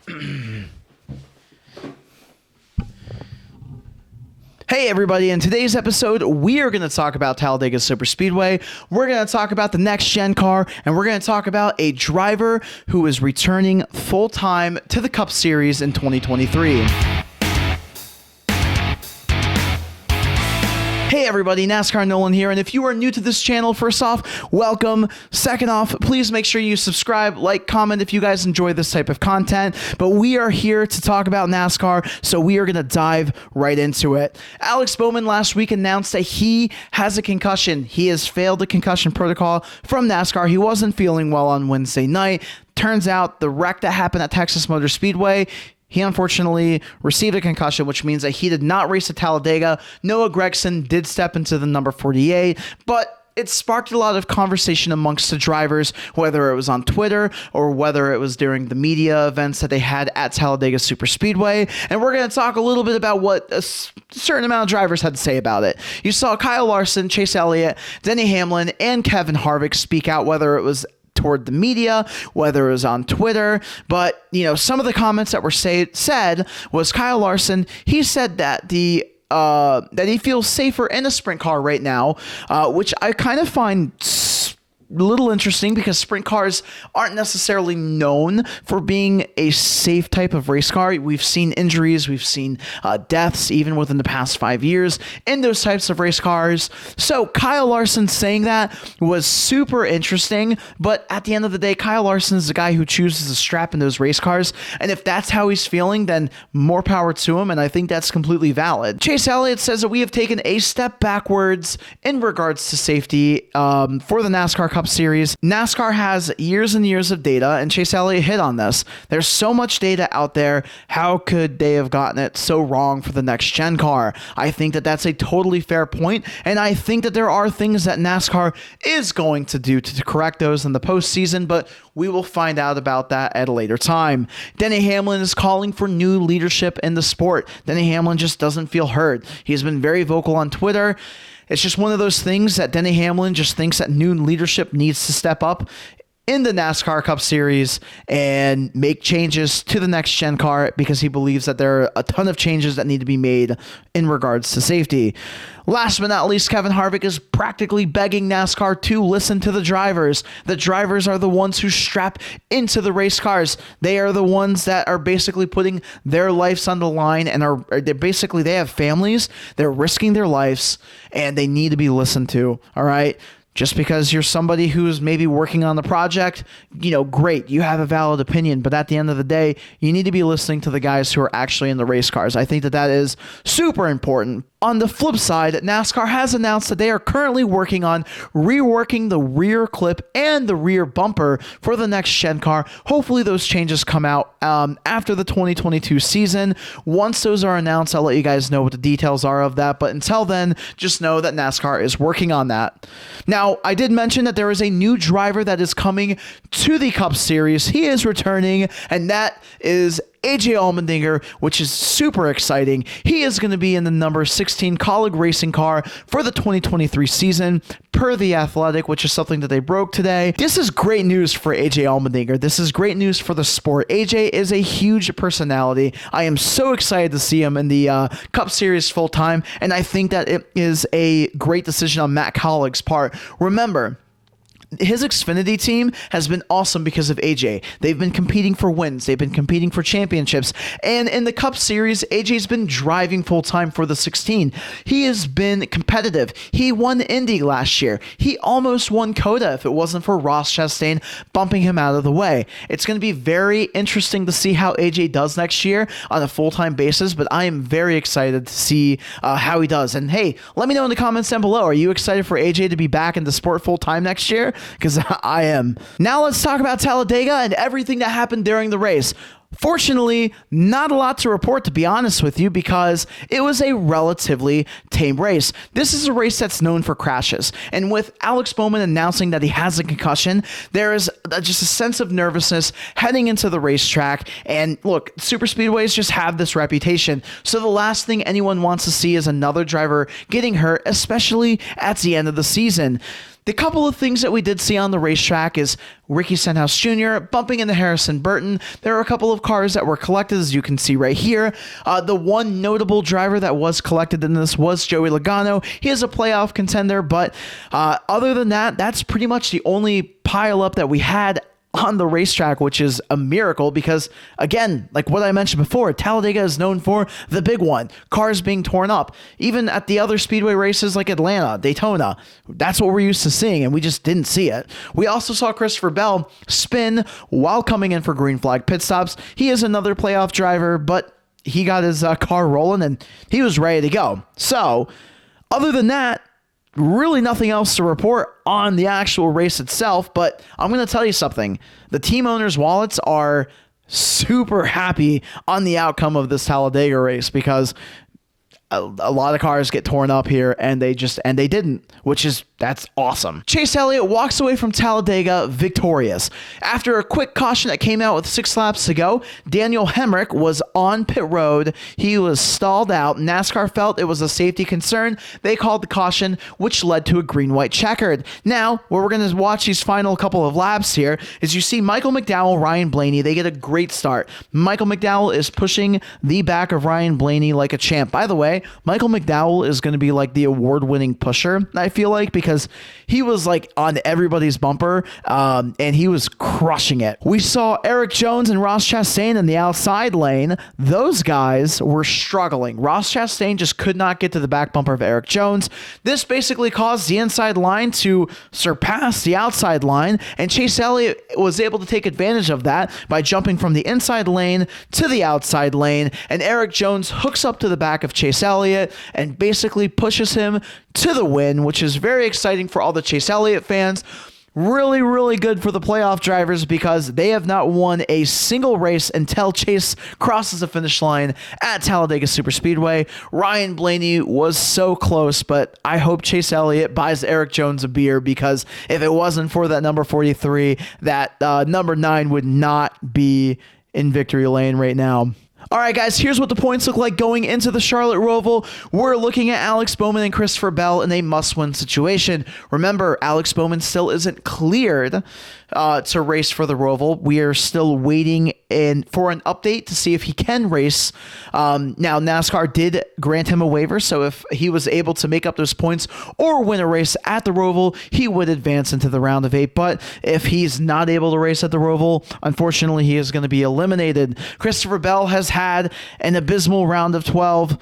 Hey everybody, in today's episode, we are going to talk about Talladega Superspeedway, we're going to talk about the next-gen car, and we're going to talk about a driver who is returning full-time to the Cup Series in 2023. Hey everybody, NASCAR Nolan here, and if you are new to this channel, first off, welcome. Second off, please make sure you subscribe, like, comment if you guys enjoy this type of content, but we are here to talk about NASCAR, so we are going to dive right into it. Alex Bowman last week announced that he has a concussion. He has failed the concussion protocol from NASCAR. He wasn't feeling well on Wednesday night. Turns out the wreck that happened at Texas Motor Speedway, he unfortunately received a concussion, which means that he did not race at Talladega. Noah Gragson did step into the number 48, but it sparked a lot of conversation amongst the drivers, whether it was on Twitter or whether it was during the media events that they had at Talladega Superspeedway. And we're going to talk a little bit about what a certain amount of drivers had to say about it. You saw Kyle Larson, Chase Elliott, Denny Hamlin, and Kevin Harvick speak out, whether it was toward the media, whether it was on Twitter, but some of the comments that were said was Kyle Larson. He said that that he feels safer in a sprint car right now, which I kind of find a little interesting because sprint cars aren't necessarily known for being a safe type of race car. We've seen injuries, we've seen deaths even within the past 5 years in those types of race cars. So Kyle Larson saying that was super interesting, but at the end of the day, Kyle Larson is the guy who chooses to strap in those race cars, and if that's how he's feeling, then more power to him, and I think that's completely valid. Chase Elliott says that we have taken a step backwards in regards to safety for the NASCAR Cup Series. NASCAR has years and years of data, and Chase Elliott hit on this. There's so much data out there. How could they have gotten it so wrong for the next-gen car? I think that that's a totally fair point, and I think that there are things that NASCAR is going to do to correct those in the postseason, but we will find out about that at a later time. Denny Hamlin is calling for new leadership in the sport. Denny Hamlin just doesn't feel heard. He's been very vocal on Twitter. It's just one of those things that Denny Hamlin just thinks that new leadership needs to step up in the NASCAR Cup Series and make changes to the next-gen car because he believes that there are a ton of changes that need to be made in regards to safety. Last but not least, Kevin Harvick is practically begging NASCAR to listen to the drivers. The drivers are the ones who strap into the race cars. They are the ones that are basically putting their lives on the line and they have families. They're risking their lives and they need to be listened to. All right. Just because you're somebody who's maybe working on the project, great, you have a valid opinion, but at the end of the day, you need to be listening to the guys who are actually in the race cars. I think that is super important. On the flip side, NASCAR has announced that they are currently working on reworking the rear clip and the rear bumper for the next-gen car. Hopefully those changes come out after the 2022 season. Once those are announced, I'll let you guys know what the details are of that, but until then, just know that NASCAR is working on that. Now, I did mention that there is a new driver that is coming to the Cup Series. He is returning, and that is AJ Allmendinger, which is super exciting. He is going to be in the number 16 Kaulig Racing car for the 2023 season, per The Athletic, which is something that they broke today. This is great news for AJ Allmendinger. This is great news for the sport. AJ is a huge personality. I am so excited to see him in the Cup Series full time, and I think that it is a great decision on Matt Kaulig's part. Remember, his Xfinity team has been awesome because of AJ. They've been competing for wins. They've been competing for championships. And in the Cup Series, AJ's been driving full-time for the 16. He has been competitive. He won Indy last year. He almost won COTA if it wasn't for Ross Chastain bumping him out of the way. It's going to be very interesting to see how AJ does next year on a full-time basis, but I am very excited to see how he does. And hey, let me know in the comments down below. Are you excited for AJ to be back in the sport full-time next year? Because I am. Now let's talk about Talladega and everything that happened during the race. Fortunately, not a lot to report, to be honest with you, because it was a relatively tame race. This is a race that's known for crashes, and with Alex Bowman announcing that he has a concussion, there is just a sense of nervousness heading into the racetrack. And look, super speedways just have this reputation, so the last thing anyone wants to see is another driver getting hurt, especially at the end of the season. The couple of things that we did see on the racetrack is Ricky Stenhouse Jr. bumping into Harrison Burton. There are a couple of cars that were collected, as you can see right here. The one notable driver that was collected in this was Joey Logano. He is a playoff contender, but other than that, that's pretty much the only pile-up that we had on the racetrack, which is a miracle because, again, like what I mentioned before, Talladega is known for the big one, cars being torn up. Even at the other speedway races like Atlanta, Daytona, that's what we're used to seeing, and we just didn't see it. We also saw Christopher Bell spin while coming in for green flag pit stops. He is another playoff driver, but he got his car rolling, and he was ready to go. So, other than that, really nothing else to report on the actual race itself, but I'm going to tell you something. The team owners' wallets are super happy on the outcome of this Talladega race because a lot of cars get torn up here and they didn't, that's awesome. Chase Elliott walks away from Talladega victorious. After a quick caution that came out with 6 laps to go, Daniel Hemrick was on pit road. He was stalled out. NASCAR felt it was a safety concern. They called the caution, which led to a green-white checkered. Now, where we're going to watch these final couple of laps here is you see Michael McDowell, Ryan Blaney. They get a great start. Michael McDowell is pushing the back of Ryan Blaney like a champ. By the way, Michael McDowell is going to be like the award-winning pusher, I feel like, because he was like on everybody's bumper and he was crushing it. We saw Eric Jones and Ross Chastain in the outside lane. Those guys were struggling. Ross Chastain just could not get to the back bumper of Eric Jones. This basically caused the inside line to surpass the outside line, and Chase Elliott was able to take advantage of that by jumping from the inside lane to the outside lane, and Eric Jones hooks up to the back of Chase Elliott and basically pushes him to the win, which is very exciting for all the Chase Elliott fans. Really, really good for the playoff drivers because they have not won a single race until Chase crosses the finish line at Talladega Superspeedway. Ryan Blaney was so close, but I hope Chase Elliott buys Eric Jones a beer because if it wasn't for that number 43, that number 9 would not be in victory lane right now. All right, guys, here's what the points look like going into the Charlotte Roval. We're looking at Alex Bowman and Christopher Bell in a must-win situation. Remember, Alex Bowman still isn't cleared to race for the Roval. We are still waiting for an update to see if he can race. Now, NASCAR did grant him a waiver, so if he was able to make up those points or win a race at the Roval, he would advance into the round of 8. But if he's not able to race at the Roval, unfortunately, he is going to be eliminated. Christopher Bell has had an abysmal round of 12,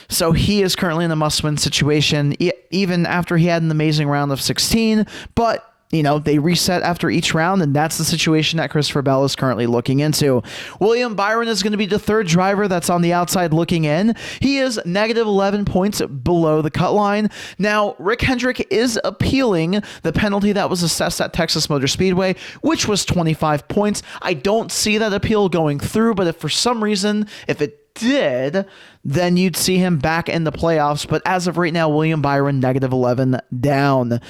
so he is currently in a must-win situation, even after he had an amazing round of 16. But you know, they reset after each round, and that's the situation that Christopher Bell is currently looking into. William Byron is going to be the third driver that's on the outside looking in. He is negative 11 points below the cut line. Now, Rick Hendrick is appealing the penalty that was assessed at Texas Motor Speedway, which was 25 points. I don't see that appeal going through, but if for some reason, if it did, then you'd see him back in the playoffs. But as of right now, William Byron, negative 11 down.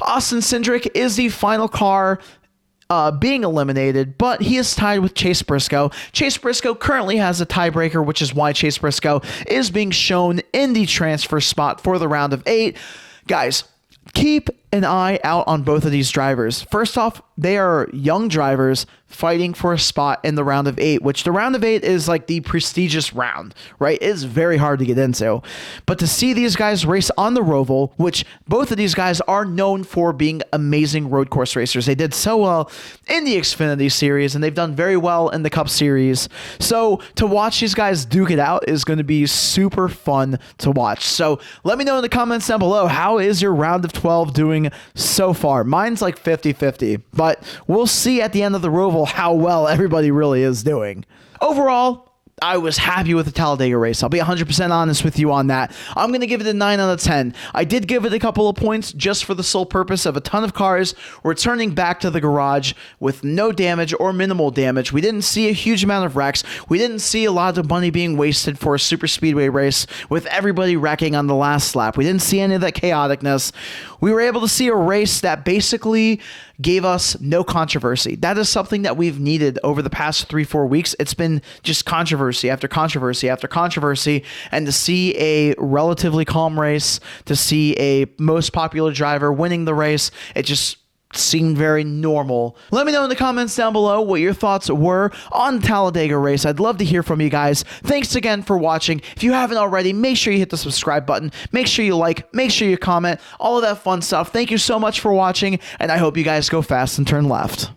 Austin Cindric is the final car being eliminated, but he is tied with Chase Briscoe. Chase Briscoe currently has a tiebreaker, which is why Chase Briscoe is being shown in the transfer spot for the round of 8. Guys, keep an eye out on both of these drivers. First off, they are young drivers fighting for a spot in the round of 8, which the round of 8 is like the prestigious round, right? It's very hard to get into. But to see these guys race on the Roval, which both of these guys are known for being amazing road course racers. They did so well in the Xfinity Series, and they've done very well in the Cup Series. So to watch these guys duke it out is going to be super fun to watch. So let me know in the comments down below, how is your round of 12 doing so far? Mine's like 50-50, but we'll see at the end of the Roval how well everybody really is doing. Overall, I was happy with the Talladega race. I'll be 100% honest with you on that. I'm going to give it a 9 out of 10. I did give it a couple of points just for the sole purpose of a ton of cars returning back to the garage with no damage or minimal damage. We didn't see a huge amount of wrecks. We didn't see a lot of money being wasted for a super speedway race with everybody wrecking on the last lap. We didn't see any of that chaoticness. We were able to see a race that basically gave us no controversy. That is something that we've needed over the past 3-4 weeks. It's been just controversy after controversy after controversy, and to see a relatively calm race, to see a most popular driver winning the race, it just seemed very normal. Let me know in the comments down below what your thoughts were on the Talladega race. I'd love to hear from you guys. Thanks again for watching. If you haven't already, make sure you hit the subscribe button. Make sure you like, make sure you comment, all of that fun stuff. Thank you so much for watching, and I hope you guys go fast and turn left.